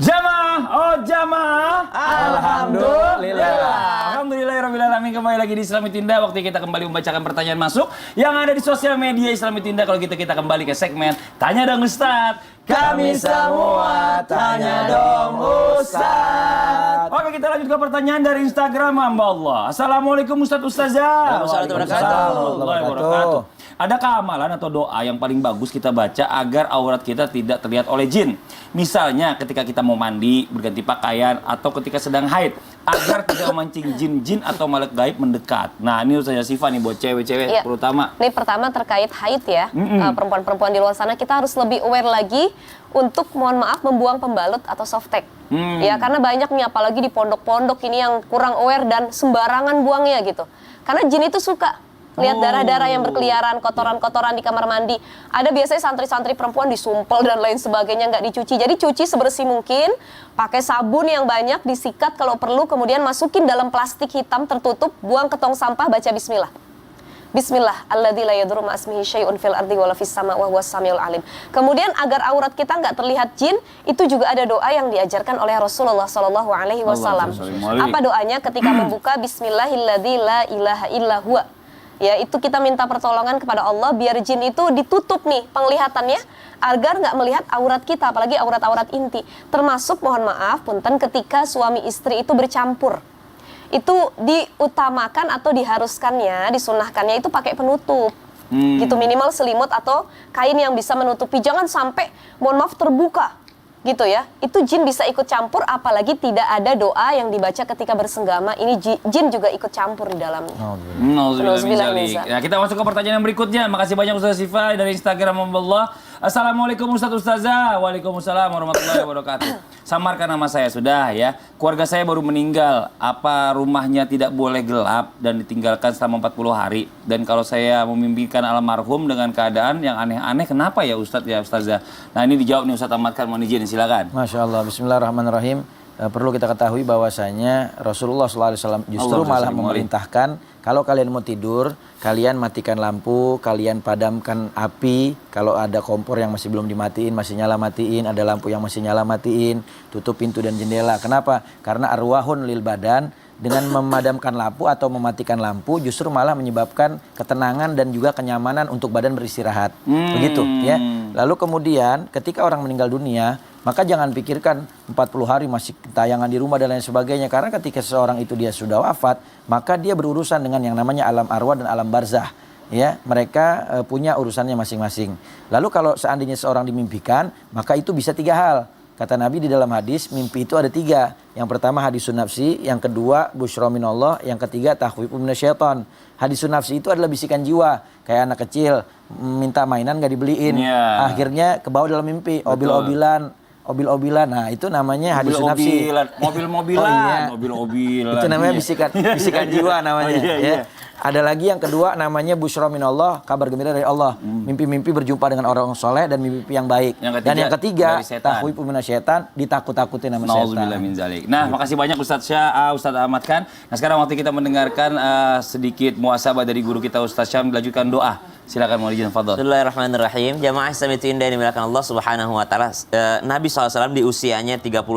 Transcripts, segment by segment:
Jamaah, oh jamaah. Alhamdulillah. Alhamdulillahirrahmanirrahim. Kembali lagi di Islami Tinda. Waktu kita kembali membacakan pertanyaan masuk yang ada di sosial media Islami Tinda. Kalau kita kembali ke segmen Tanya Dong Ustadz. Kami semua tanya dong Ustadz. Oke, kita lanjut ke pertanyaan dari Instagram hamba Allah. Assalamualaikum Ustadz Ustazah. Waalaikumsalam. Adakah amalan atau doa yang paling bagus kita baca agar aurat kita tidak terlihat oleh jin? Misalnya ketika kita mau mandi, berganti pakaian, atau ketika sedang haid, agar tidak memancing jin-jin atau malaikat gaib mendekat. Nah, ini Ustazah Syifa nih buat cewek-cewek terutama. Ini pertama terkait haid ya. Perempuan-perempuan di luar sana kita harus lebih aware lagi untuk mohon maaf membuang pembalut atau softtek. Ya, karena banyak nih apalagi di pondok-pondok ini yang kurang aware dan sembarangan buangnya gitu. Karena jin itu suka lihat darah-darah yang berkeliaran, kotoran-kotoran di kamar mandi. Ada biasanya santri-santri perempuan disumpel dan lain sebagainya, nggak dicuci. Jadi cuci sebersih mungkin, pakai sabun yang banyak, disikat kalau perlu, kemudian masukin dalam plastik hitam tertutup, buang ke tong sampah, baca bismillah. Bismillah, alladzi la yadurru ma'asmihi syai'un fil ardi wala fis sama' wa huwas samiul alim. Kemudian agar aurat kita nggak terlihat jin, itu juga ada doa yang diajarkan oleh Rasulullah sallallahu alaihi wasallam. Apa doanya? Ketika membuka bismillahilladzi la ilaha illa huwa. Ya, itu kita minta pertolongan kepada Allah biar jin itu ditutup nih penglihatannya agar nggak melihat aurat kita, apalagi aurat-aurat inti. Termasuk mohon maaf, punten, ketika suami istri itu bercampur. Itu diutamakan atau diharuskannya, disunahkannya itu pakai penutup. Gitu, minimal selimut atau kain yang bisa menutupi. Jangan sampai mohon maaf terbuka. Gitu ya, itu jin bisa ikut campur, apalagi tidak ada doa yang dibaca ketika bersenggama, ini jin juga ikut campur di dalamnya. Nah, kita masuk ke pertanyaan yang berikutnya. Makasih banyak Ustazah Syifa dari Instagram Allah. Assalamualaikum Ustazah. Waalaikumsalam warahmatullahi wabarakatuh. Samarkan nama saya sudah ya. Keluarga saya baru meninggal. Apa rumahnya tidak boleh gelap dan ditinggalkan selama 40 hari? Dan kalau saya memimpikan almarhum dengan keadaan yang aneh-aneh, kenapa ya Ustadz ya Ustazah? Nah, ini dijawab nih Ustadz Ahmad Khan, mohon izin, silakan. Masya Allah, bismillahirrahmanirrahim. Perlu kita ketahui bahwasanya Rasulullah SAW justru malah memerintahkan kalau kalian mau tidur, kalian matikan lampu, kalian padamkan api. Kalau ada kompor yang masih belum dimatiin, masih nyala matiin. Ada lampu yang masih nyala matiin. Tutup pintu dan jendela. Kenapa? Karena arwahun lil badan. Dengan memadamkan lampu atau mematikan lampu justru malah menyebabkan ketenangan dan juga kenyamanan untuk badan beristirahat. Begitu ya. Lalu kemudian ketika orang meninggal dunia, maka jangan pikirkan 40 hari masih tayangan di rumah dan lain sebagainya. Karena ketika seseorang itu dia sudah wafat, maka dia berurusan dengan yang namanya alam arwah dan alam barzah. Ya, mereka punya urusannya masing-masing. Lalu kalau seandainya seorang dimimpikan, maka itu bisa 3 hal. Kata Nabi di dalam hadis, mimpi itu ada 3. Yang pertama hadisun nafsi, yang kedua busyra minallah, yang ketiga takhwifun minasyaiton. Hadisun nafsi itu adalah bisikan jiwa, kayak anak kecil minta mainan gak dibeliin, akhirnya kebawa dalam mimpi, obil-obilan. Nah, itu namanya hadisun nafsi. Mobil-mobilan. Itu namanya bisikan jiwa namanya. Ya. Ada lagi yang kedua namanya busyra minallah, kabar gembira dari Allah. Mimpi-mimpi berjumpa dengan orang soleh dan mimpi yang baik. Dan yang ketiga takhwifun minasyaitan, ditakut-takutin sama setan. Nah, makasih banyak Ustadz Ahmad Khan. Nah, sekarang waktu kita mendengarkan sedikit muhasabah dari guru kita Ustadz Syam, dilanjutkan doa. Silakan mohon izin, fadhol. Bismillahirrahmanirrahim. Jamaah Islami Tinda yang dimuliakan Allah Subhanahu wa taala. Nabi SAW di usianya 39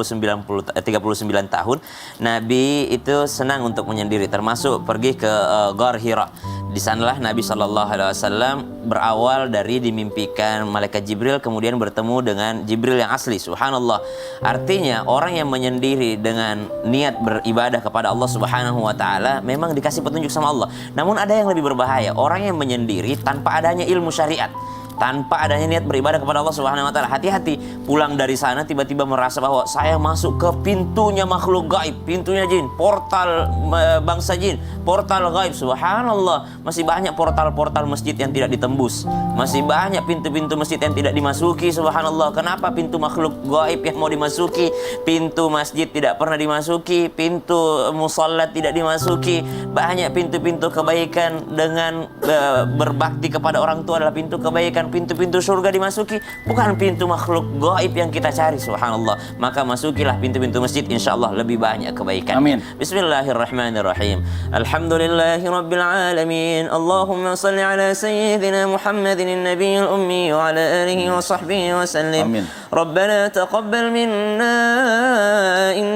tahun, Nabi itu senang untuk menyendiri, termasuk pergi ke Ghar Hira. Di sanalah Nabi SAW berawal dari dimimpikan malaikat Jibril, kemudian bertemu dengan Jibril yang asli. Subhanallah. Artinya orang yang menyendiri dengan niat beribadah kepada Allah Subhanahu wa taala memang dikasih petunjuk sama Allah. Namun ada yang lebih berbahaya, orang yang menyendiri tanpa adanya ilmu syariat, tanpa adanya niat beribadah kepada Allah Subhanahu wa taala. Hati-hati, pulang dari sana tiba-tiba merasa bahwa saya masuk ke pintunya makhluk gaib, pintunya jin, portal bangsa jin, portal gaib. Subhanallah, masih banyak portal-portal masjid yang tidak ditembus. Masih banyak pintu-pintu masjid yang tidak dimasuki. Subhanallah, kenapa pintu makhluk gaib yang mau dimasuki? Pintu masjid tidak pernah dimasuki, pintu musalla tidak dimasuki. Banyak pintu-pintu kebaikan dengan berbakti kepada orang tua adalah pintu kebaikan. Pintu-pintu surga dimasuki, bukan pintu makhluk gaib yang kita cari. Subhanallah. Maka masukilah pintu-pintu masjid, insyaallah lebih banyak kebaikan. Amin. Bismillahirrahmanirrahim. Alhamdulillahi rabbil alamin. Allahumma salli ala sayyidina Muhammadin nabiyil ummi wa ala alihi wa sahbihi wa sallim. Rabbana taqabbal minna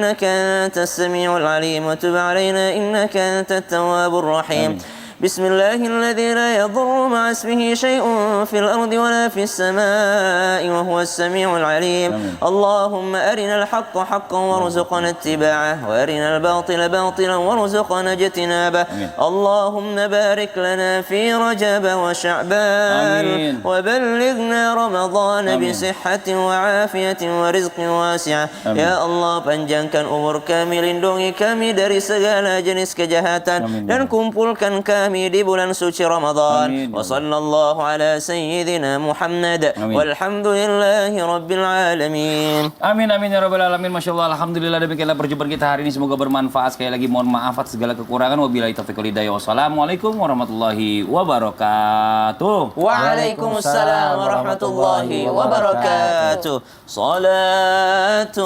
إنك أنت السميع العليم وتب علينا إنك أنت التواب الرحيم. بسم الله الذي لا يضر مع اسمه شيء في الأرض ولا في السماء وهو السميع العليم. اللهم أرنا الحق حقا وارزقنا اتباعه وأرنا الباطل باطلا وارزقنا اجتنابه. اللهم بارك لنا في رجب وشعبان وبلغنا رمضان بصحة وعافية ورزق واسع. Ya Allah, panjangkan umur kami, lindungi kami dari segala jenis kejahatan, dan kumpulkan kami di bulan suci Ramadan. Wa sallallahu ala sayyidina Muhammad walhamdulillahi rabbil alamin. Amin amin ya rabbal alamin. Masya Allah, alhamdulillah, demikianlah perjumpaan kita hari ini, semoga bermanfaat. Sekali lagi mohon maaf atas segala kekurangan. Wabillahi taufiq wal hidayah. Wassalamualaikum warahmatullahi wabarakatuh. Waalaikumsalam warahmatullahi wabarakatuh. Salatu